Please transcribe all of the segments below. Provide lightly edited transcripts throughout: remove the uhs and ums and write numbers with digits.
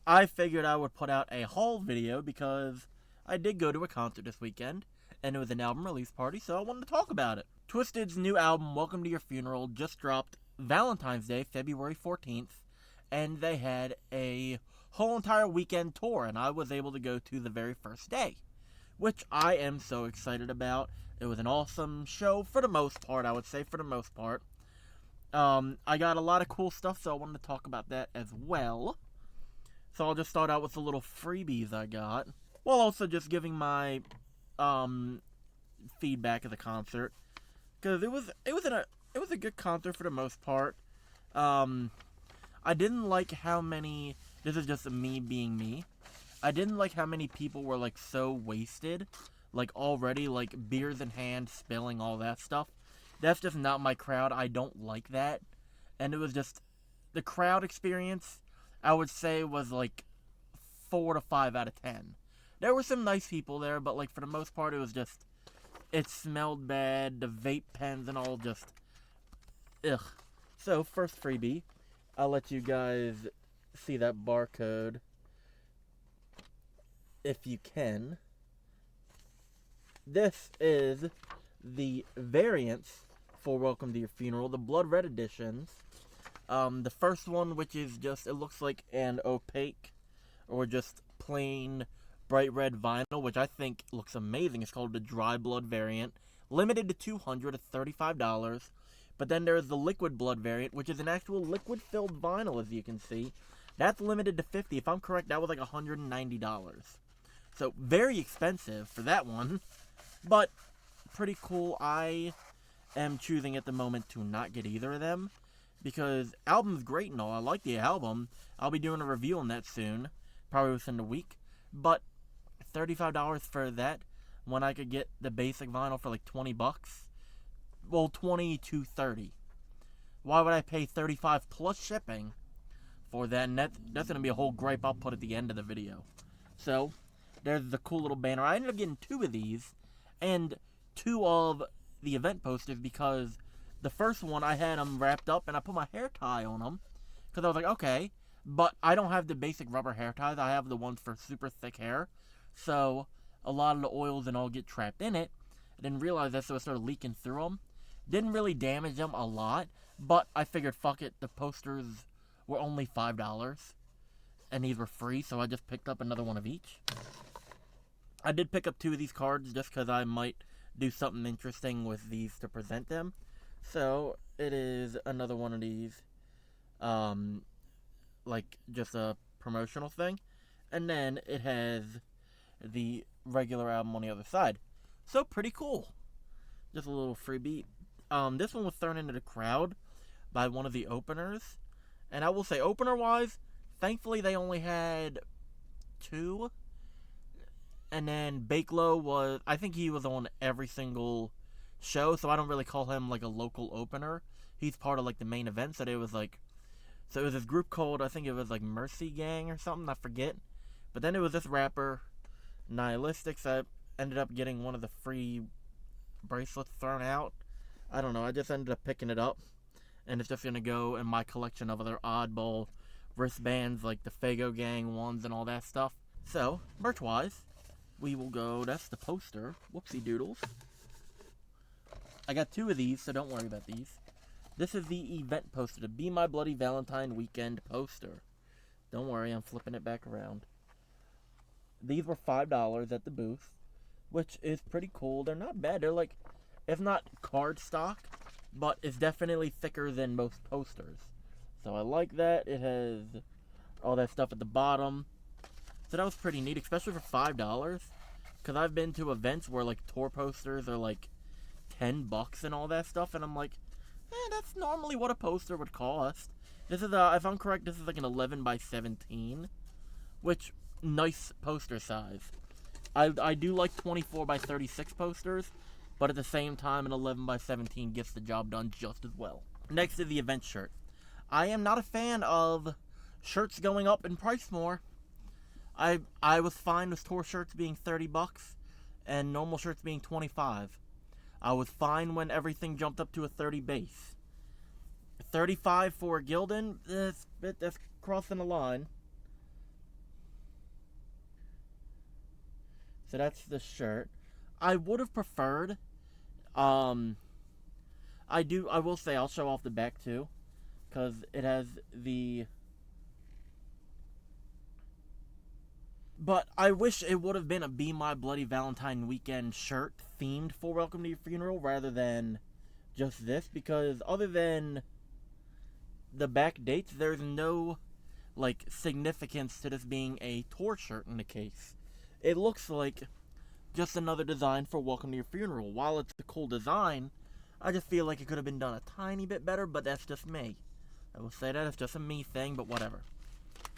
I figured I would put out a haul video because I did go to a concert this weekend, and it was an album release party, so I wanted to talk about it. TWIZTID'S new album, Welcome to Your Funeral, just dropped Valentine's Day, February 14th, and they had a whole entire weekend tour, and I was able to go to the very first day, which I am so excited about. It was an awesome show, for the most part, I would say, for the most part. I got a lot of cool stuff, so I wanted to talk about that as well. So I'll just start out with the little freebies I got, while also just giving my feedback of the concert, because it was a good concert for the most part. I didn't like how many. This is just me being me. I didn't like how many people were like so wasted, like already, like beers in hand, spilling all that stuff. That's just not my crowd. I don't like that. And it was just, the crowd experience, I would say, was like 4 to 5 out of 10. There were some nice people there, but like for the most part, it was just, it smelled bad. The vape pens and all just, ugh. So first freebie, I'll let you guys see that barcode if you can. This is the variants for Welcome to Your Funeral, the Blood Red editions. The first one, which is just, it looks like an opaque or just plain bright red vinyl, which I think looks amazing. It's called the Dry Blood variant, limited to 200 at $35. But then there's the Liquid Blood variant, which is an actual liquid-filled vinyl, as you can see. That's limited to 50. If I'm correct, that was like $190. So very expensive for that one, but pretty cool. I am choosing at the moment to not get either of them, because album's great and all. I like the album. I'll be doing a review on that soon, probably within a week. But $35 for that, when I could get the basic vinyl for like $20. Well, 20 to 30. Why would I pay $35 plus shipping for that? And that's gonna be a whole gripe I'll put at the end of the video. So there's the cool little banner. I ended up getting 2 of these and 2 of the event posters, because the first one I had them wrapped up and I put my hair tie on them because I was like, okay, but I don't have the basic rubber hair ties. I have the ones for super thick hair, so a lot of the oils and all get trapped in it. I didn't realize that, so it started leaking through them. Didn't really damage them a lot, but I figured, fuck it, the posters were only $5 and these were free, so I just picked up another one of each. I did pick up 2 of these cards just because I might do something interesting with these to present them. So it is another one of these, like just a promotional thing, and then it has the regular album on the other side. So pretty cool. Just a little freebie. This one was thrown into the crowd by one of the openers, and I will say, opener wise, thankfully they only had 2. And then Bakelow was, I think he was on every single show, so I don't really call him like a local opener. He's part of like the main event, so it was this group called, I think it was like Mercy Gang or something, I forget. But then it was this rapper, Nihilistics, that ended up getting one of the free bracelets thrown out. I don't know, I just ended up picking it up, and it's just gonna go in my collection of other oddball wristbands, like the Fago Gang ones and all that stuff. So, merch-wise, we will go, that's the poster, whoopsie doodles. I got 2 of these, so don't worry about these. This is the event poster, the Be My Bloody Valentine Weekend poster. Don't worry, I'm flipping it back around. These were $5 at the booth, which is pretty cool. They're not bad. They're like, it's not cardstock, but it's definitely thicker than most posters. So I like that. It has all that stuff at the bottom. So that was pretty neat, especially for $5. Because I've been to events where like tour posters are like $10 and all that stuff, and I'm like, that's normally what a poster would cost. This is if I'm correct, this is like an 11 by 17, which, nice poster size. I do like 24 by 36 posters, but at the same time, an 11 by 17 gets the job done just as well. Next is the event shirt. I am not a fan of shirts going up in price more. I was fine with tour shirts being $30 and normal shirts being $25. I was fine when everything jumped up to a 30 base. 35 for a Gildan, that's crossing the line. So that's the shirt. I would have preferred, I will say I'll show off the back too, because it has the, but I wish it would have been a Be My Bloody Valentine Weekend shirt themed for Welcome to Your Funeral rather than just this, because other than the back dates, there's no, like, significance to this being a tour shirt in the case. It looks like just another design for Welcome to Your Funeral. While it's a cool design, I just feel like it could have been done a tiny bit better, but that's just me. I will say that it's just a me thing, but whatever.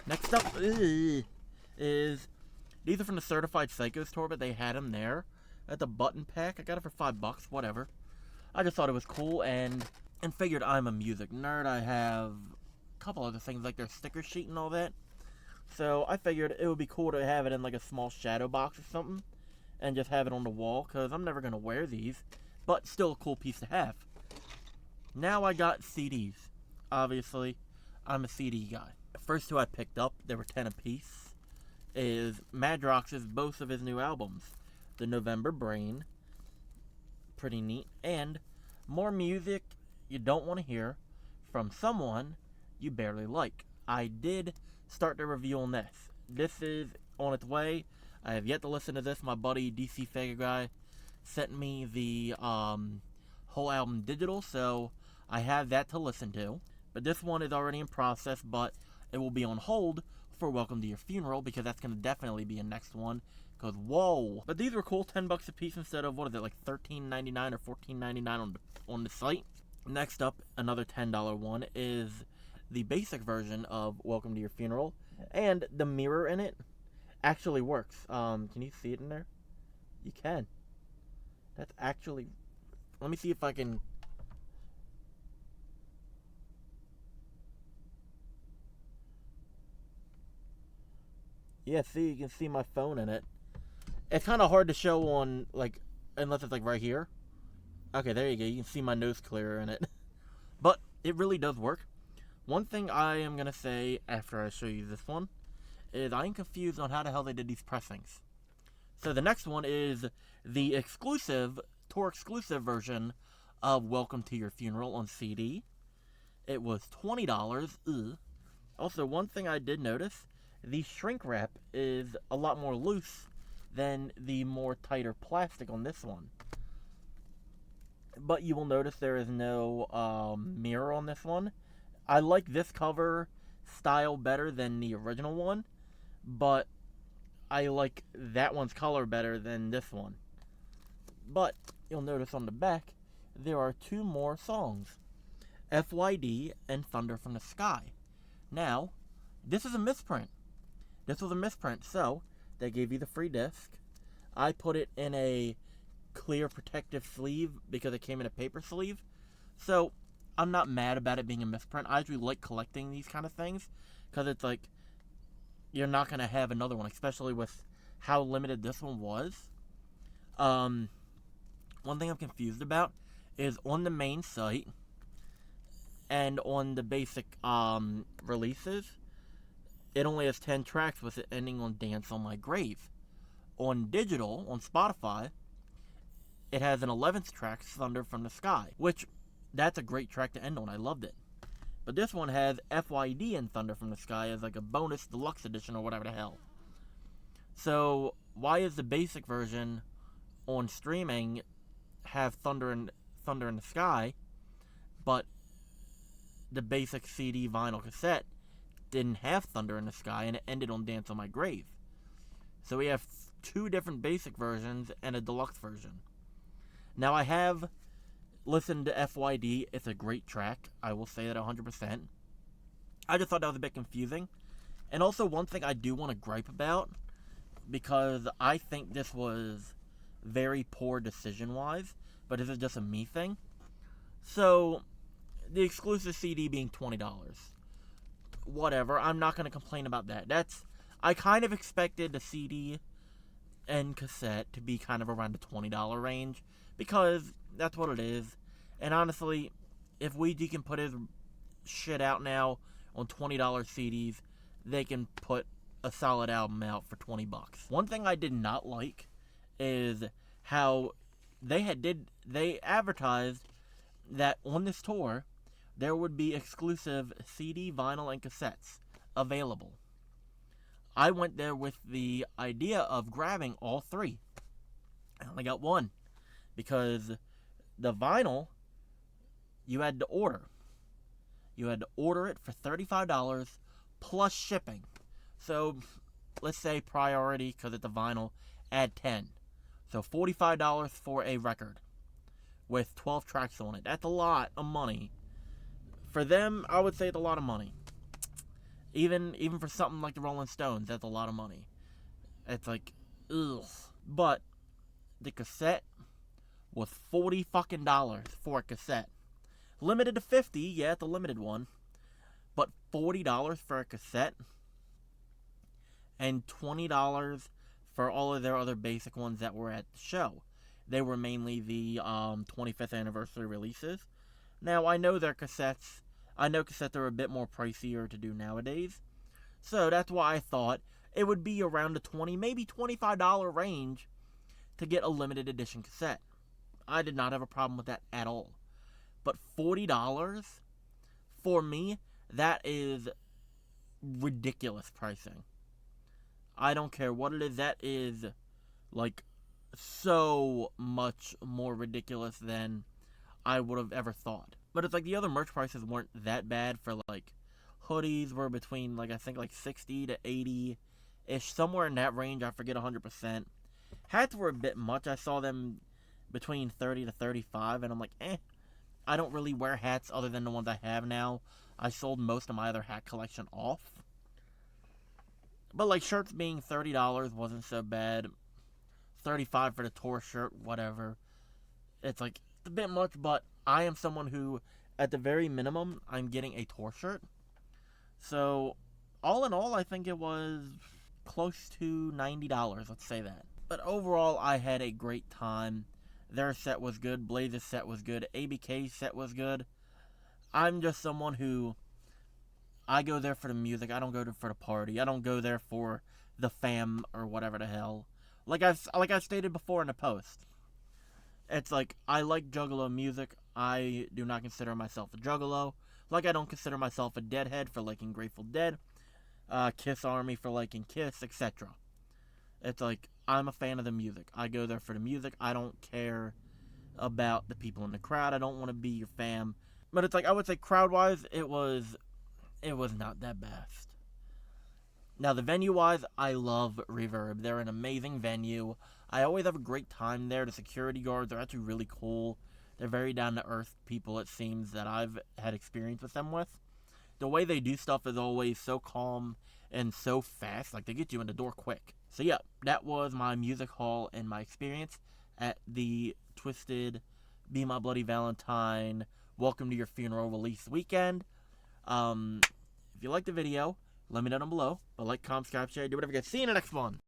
Next up is, these are from the Certified Psycho store, but they had them there at the button pack. I got it for $5, whatever. I just thought it was cool and figured I'm a music nerd. I have a couple other things like their sticker sheet and all that. So I figured it would be cool to have it in like a small shadow box or something and just have it on the wall, because I'm never going to wear these, but still a cool piece to have. Now I got CDs. Obviously, I'm a CD guy. The first two I picked up, they were 10 apiece, is Madrox's both of his new albums. The November Brain, pretty neat, and more music you don't want to hear from someone you barely like. I did start the review on this. This is on its way. I have yet to listen to this. My buddy DC Fega guy sent me the whole album digital, so I have that to listen to. But this one is already in process, but it will be on hold for Welcome to Your Funeral, because that's going to definitely be a next one. Because, whoa. But these were cool, $10 a piece instead of, what is it, like $13.99 or $14.99 on the site. Next up, another $10 one is the basic version of Welcome to Your Funeral, and the mirror in it actually works. Can you see it in there? You can. That's actually, let me see if I can. Yeah, see, you can see my phone in it. It's kind of hard to show on, like, unless it's like right here. Okay, there you go. You can see my nose clearer in it. But it really does work. One thing I am going to say after I show you this one is I am confused on how the hell they did these pressings. So the next one is the exclusive, tour exclusive version of Welcome to Your Funeral on CD. It was $20. Ugh. Also, one thing I did notice, the shrink wrap is a lot more loose than the more tighter plastic on this one. But you will notice there is no mirror on this one. I like this cover style better than the original one, but I like that one's color better than this one. But you'll notice on the back, there are two more songs, FYD and Thunder from the Sky. Now, this is a misprint. This was a misprint, so they gave you the free disc. I put it in a clear protective sleeve because it came in a paper sleeve. So I'm not mad about it being a misprint. I actually like collecting these kind of things because it's like you're not going to have another one, especially with how limited this one was. One thing I'm confused about is on the main site and on the basic releases, it only has 10 tracks with it ending on Dance on My Grave. On digital, on Spotify, it has an 11th track, Thunder from the Sky, which, that's a great track to end on. I loved it. But this one has FYD and Thunder from the Sky as like a bonus deluxe edition or whatever the hell. So, why is the basic version on streaming have Thunder in the Sky, but the basic CD vinyl cassette didn't have Thunder in the Sky and it ended on Dance on My Grave? So we have two different basic versions and a deluxe version. Now I have listened to FYD. It's a great track. I will say that 100%. I just thought that was a bit confusing. And also one thing I do want to gripe about, because I think this was very poor decision-wise, but this is just a me thing. So, the exclusive CD being $20. Whatever, I'm not going to complain about that. I kind of expected the CD and cassette to be kind of around the $20 range, because that's what it is. And honestly, if Ouija can put his shit out now on $20 CDs, they can put a solid album out for $20. One thing I did not like is how they advertised that on this tour there would be exclusive CD, vinyl, and cassettes available. I went there with the idea of grabbing all three. I only got one because the vinyl you had to order. You had to order it for $35 plus shipping. So let's say priority, because it's a vinyl, add 10. So $45 for a record with 12 tracks on it. That's a lot of money. For them, I would say it's a lot of money. Even for something like the Rolling Stones, that's a lot of money. It's like, ugh. But the cassette was $40 fucking for a cassette. Limited to 50, yeah, it's a limited one. But $40 for a cassette and $20 for all of their other basic ones that were at the show. They were mainly the 25th anniversary releases. Now, I know cassettes are a bit more pricier to do nowadays. So that's why I thought it would be around the $20, maybe $25 range to get a limited edition cassette. I did not have a problem with that at all. But $40, for me, that is ridiculous pricing. I don't care what it is, that is, like, so much more ridiculous than I would have ever thought. But it's like the other merch prices weren't that bad. For like hoodies were between like I think like 60 to 80-ish, somewhere in that range. I forget 100%. Hats were a bit much. I saw them between 30 to 35, and I'm like, I don't really wear hats other than the ones I have now. I sold most of my other hat collection off. But like shirts being $30 wasn't so bad. $35 for the tour shirt, whatever. It's like a bit much, but I am someone who, at the very minimum, I'm getting a tour shirt. So, all in all, I think it was close to $90, let's say that. But overall, I had a great time. Their set was good, Blaze's set was good, ABK's set was good. I'm just someone who, I go there for the music, I don't go there for the party. I don't go there for the fam or whatever the hell. Like I've stated before in the post. It's like, I like Juggalo music. I do not consider myself a Juggalo. Like I don't consider myself a Deadhead for liking Grateful Dead. Kiss Army for liking Kiss, etc. It's like, I'm a fan of the music. I go there for the music. I don't care about the people in the crowd. I don't want to be your fam. But it's like, I would say crowd-wise, it was not that best. Now, the venue-wise, I love Reverb. They're an amazing venue. I always have a great time there. The security guards are actually really cool. They're very down-to-earth people, it seems, that I've had experience with them with. The way they do stuff is always so calm and so fast. Like, they get you in the door quick. So, yeah, that was my music hall and my experience at the Twisted Be My Bloody Valentine Welcome to Your Funeral release weekend. If you liked the video, let me know down below. But like, comment, subscribe, share, do whatever you guys. See you in the next one.